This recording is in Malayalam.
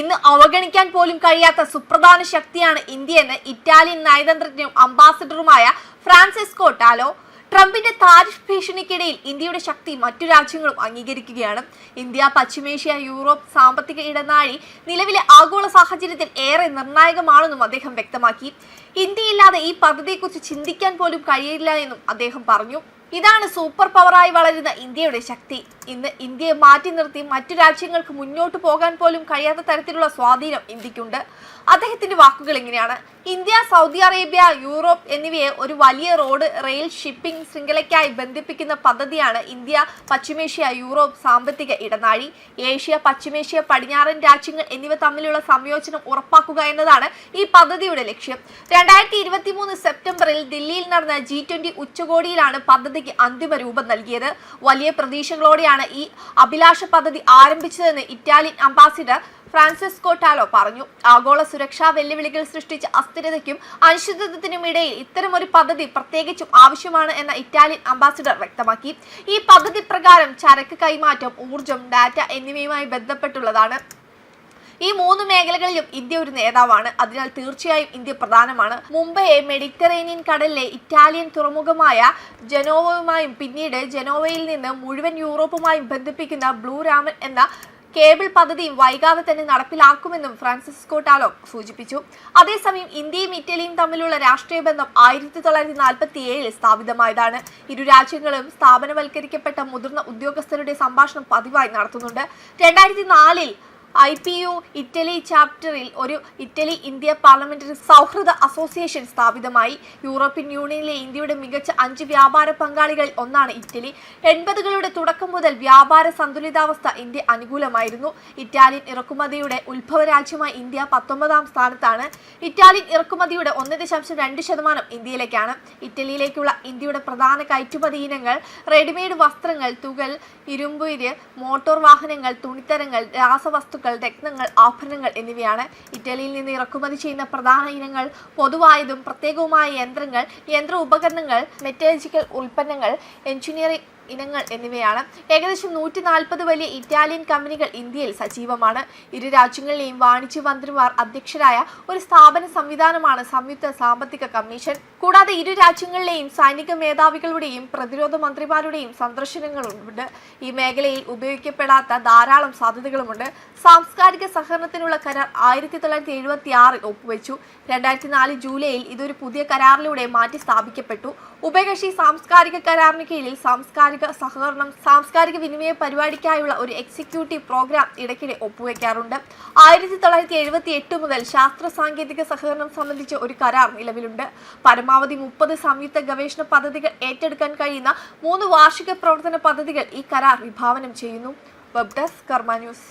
ഇന്ന് അവഗണിക്കാൻ പോലും കഴിയാത്ത സുപ്രധാന ശക്തിയാണ് ഇന്ത്യയെന്ന് ഇറ്റാലിയൻ നയതന്ത്രജ്ഞനും അംബാസഡറുമായ ഫ്രാൻസിസ്കോ ടാലോ. ട്രംപിന്റെ താരിഫ് ഭീഷണിക്കിടയിൽ ഇന്ത്യയുടെ ശക്തി മറ്റു രാജ്യങ്ങളും അംഗീകരിക്കുകയാണ്. ഇന്ത്യ, പശ്ചിമേഷ്യ, യൂറോപ്പ് സാമ്പത്തിക ഇടനാഴി നിലവിലെ ആഗോള സാഹചര്യത്തിൽ ഏറെ നിർണായകമാണെന്നും അദ്ദേഹം വ്യക്തമാക്കി. ഇന്ത്യയില്ലാതെ ഈ പദ്ധതിയെക്കുറിച്ച് ചിന്തിക്കാൻ പോലും കഴിയില്ല എന്നും അദ്ദേഹം പറഞ്ഞു. ഇതാണ് സൂപ്പർ പവറായി വളരുന്ന ഇന്ത്യയുടെ ശക്തി. ഇന്ന് ഇന്ത്യയെ മാറ്റി നിർത്തി മറ്റു രാജ്യങ്ങൾക്ക് മുന്നോട്ട് പോകാൻ പോലും കഴിയാത്ത തരത്തിലുള്ള സ്വാധീനം ഇന്ത്യക്കുണ്ട്. അദ്ദേഹത്തിന്റെ വാക്കുകൾ ഇങ്ങനെയാണ്: ഇന്ത്യ, സൗദി അറേബ്യ, യൂറോപ്പ് എന്നിവയെ ഒരു വലിയ റോഡ്, റെയിൽ, ഷിപ്പിംഗ് ശൃംഖലയ്ക്കായി ബന്ധിപ്പിക്കുന്ന പദ്ധതിയാണ് ഇന്ത്യ, പശ്ചിമേഷ്യ, യൂറോപ്പ് സാമ്പത്തിക ഇടനാഴി. ഏഷ്യ, പശ്ചിമേഷ്യ, പടിഞ്ഞാറൻ രാജ്യങ്ങൾ എന്നിവ തമ്മിലുള്ള സംയോജനം ഉറപ്പാക്കുക എന്നതാണ് ഈ പദ്ധതിയുടെ ലക്ഷ്യം. 2023 സെപ്റ്റംബറിൽ ദില്ലിയിൽ നടന്ന G20 ഉച്ചകോടിയിലാണ് പദ്ധതിക്ക് അന്തിമ രൂപം നൽകിയത്. വലിയ പ്രതീക്ഷകളോടെയാണ് ഈ അഭിലാഷ പദ്ധതി ആരംഭിച്ചതെന്ന് ഇറ്റാലിയൻ അംബാസിഡർ ഫ്രാൻസിസ്കോ ടാലോ പറഞ്ഞു. ആഗോള സുരക്ഷാ വെല്ലുവിളികൾ സൃഷ്ടിച്ച അസ്ഥിരതയ്ക്കും അനിശ്ചിതത്വത്തിനും ഇടയിൽ ഇത്തരമൊരു പദ്ധതി പ്രത്യേകിച്ചും ആവശ്യമാണ് എന്ന ഇറ്റാലിയൻ അംബാസിഡർ വ്യക്തമാക്കി. ഈ പദ്ധതി പ്രകാരം ചരക്ക് കൈമാറ്റം, ഊർജം, ഡാറ്റ എന്നിവയുമായി ബന്ധപ്പെട്ടുള്ളതാണ്. ഈ മൂന്ന് മേഖലകളിലും ഇന്ത്യ ഒരു നേതാവാണ്. അതിനാൽ തീർച്ചയായും ഇന്ത്യ പ്രധാനമാണ്. മുംബൈയെ മെഡിറ്ററേനിയൻ കടലിലെ ഇറ്റാലിയൻ തുറമുഖമായ ജനോവയുമായും പിന്നീട് ജനോവയിൽ നിന്ന് മുഴുവൻ യൂറോപ്പുമായും ബന്ധിപ്പിക്കുന്ന ബ്ലൂ രാമൻ എന്ന കേബിൾ പദ്ധതിയും വൈകാതെ തന്നെ നടപ്പിലാക്കുമെന്നും ഫ്രാൻസിസ്കോ ടാലോ സൂചിപ്പിച്ചു. അതേസമയം ഇന്ത്യയും ഇറ്റലിയും തമ്മിലുള്ള രാഷ്ട്രീയ ബന്ധം 1947 സ്ഥാപിതമായതാണ്. ഇരു രാജ്യങ്ങളും സ്ഥാപനവൽക്കരിക്കപ്പെട്ട മുതിർന്ന ഉദ്യോഗസ്ഥരുടെ സംഭാഷണം പതിവായി നടത്തുന്നുണ്ട്. 2004 IPU ഇറ്റലി ചാപ്റ്ററിൽ ഒരു ഇറ്റലി ഇന്ത്യ പാർലമെന്ററി സൗഹൃദ അസോസിയേഷൻ സ്ഥാപിതമായി. യൂറോപ്യൻ യൂണിയനിലെ ഇന്ത്യയുടെ മികച്ച 5 വ്യാപാര പങ്കാളികളിൽ ഒന്നാണ് ഇറ്റലി. 80കളുടെ തുടക്കം മുതൽ വ്യാപാര സന്തുലിതാവസ്ഥ ഇന്ത്യ അനുകൂലമായിരുന്നു. ഇറ്റാലിയൻ ഇറക്കുമതിയുടെ ഉത്ഭവ രാജ്യമായ ഇന്ത്യ 19ാം സ്ഥാനത്താണ്. ഇറ്റാലിയൻ ഇറക്കുമതിയുടെ 1.2% ഇന്ത്യയിലേക്കാണ്. ഇറ്റലിയിലേക്കുള്ള ഇന്ത്യയുടെ പ്രധാന കയറ്റുമതി ഇനങ്ങൾ റെഡിമെയ്ഡ് വസ്ത്രങ്ങൾ, തുകൽ, ഇരുമ്പുര്, മോട്ടോർ വാഹനങ്ങൾ, തുണിത്തരങ്ങൾ, രാസവസ്തു, രത്നങ്ങൾ, ആഭരണങ്ങൾ എന്നിവയാണ്. ഇറ്റലിയിൽ നിന്ന് ഇറക്കുമതി ചെയ്യുന്ന പ്രധാന ഇനങ്ങൾ പൊതുവായതും പ്രത്യേകവുമായ യന്ത്രങ്ങൾ, യന്ത്ര ഉപകരണങ്ങൾ, മെറ്റലർജിക്കൽ ഉൽപ്പന്നങ്ങൾ, എഞ്ചിനീയറിംഗ് ഇനങ്ങൾ എന്നിവയാണ്. ഏകദേശം 140 വലിയ ഇറ്റാലിയൻ കമ്പനികൾ ഇന്ത്യയിൽ സജീവമാണ്. ഇരു രാജ്യങ്ങളിലെയും വാണിജ്യ മന്ത്രിമാർ അധ്യക്ഷരായ ഒരു സ്ഥാപന സംവിധാനമാണ് സംയുക്ത സാമ്പത്തിക കമ്മീഷൻ. കൂടാതെ ഇരു രാജ്യങ്ങളിലെയും സൈനിക മേധാവികളുടെയും പ്രതിരോധ മന്ത്രിമാരുടെയും സന്ദർശനങ്ങളുണ്ട്. ഈ മേഖലയിൽ ഉപയോഗിക്കപ്പെടാത്ത ധാരാളം സാധ്യതകളുമുണ്ട്. സാംസ്കാരിക സഹകരണത്തിനുള്ള കരാർ 1976 ഒപ്പുവെച്ചു. 2004 ജൂലൈയിൽ ഇതൊരു പുതിയ കരാറിലൂടെ മാറ്റി സ്ഥാപിക്കപ്പെട്ടു. ഉഭയകക്ഷി സാംസ്കാരിക കരാറിന് കീഴിൽ സാംസ്കാരിക സഹകരണം, സാംസ്കാരിക വിനിമയ പരിപാടിക്കായുള്ള ഒരു എക്സിക്യൂട്ടീവ് പ്രോഗ്രാം ഇടയ്ക്കിടെ ഒപ്പുവെക്കാറുണ്ട്. 1978 മുതൽ ശാസ്ത്ര സാങ്കേതിക സഹകരണം സംബന്ധിച്ച് ഒരു കരാർ നിലവിലുണ്ട്. പരമാവധി 30 സംയുക്ത ഗവേഷണ പദ്ധതികൾ ഏറ്റെടുക്കാൻ കഴിയുന്ന 3 വാർഷിക പ്രവർത്തന പദ്ധതികൾ ഈ കരാർ വിഭാവനം ചെയ്യുന്നു. വെബ് ഡെസ്ക് കർമ്മ ന്യൂസ്.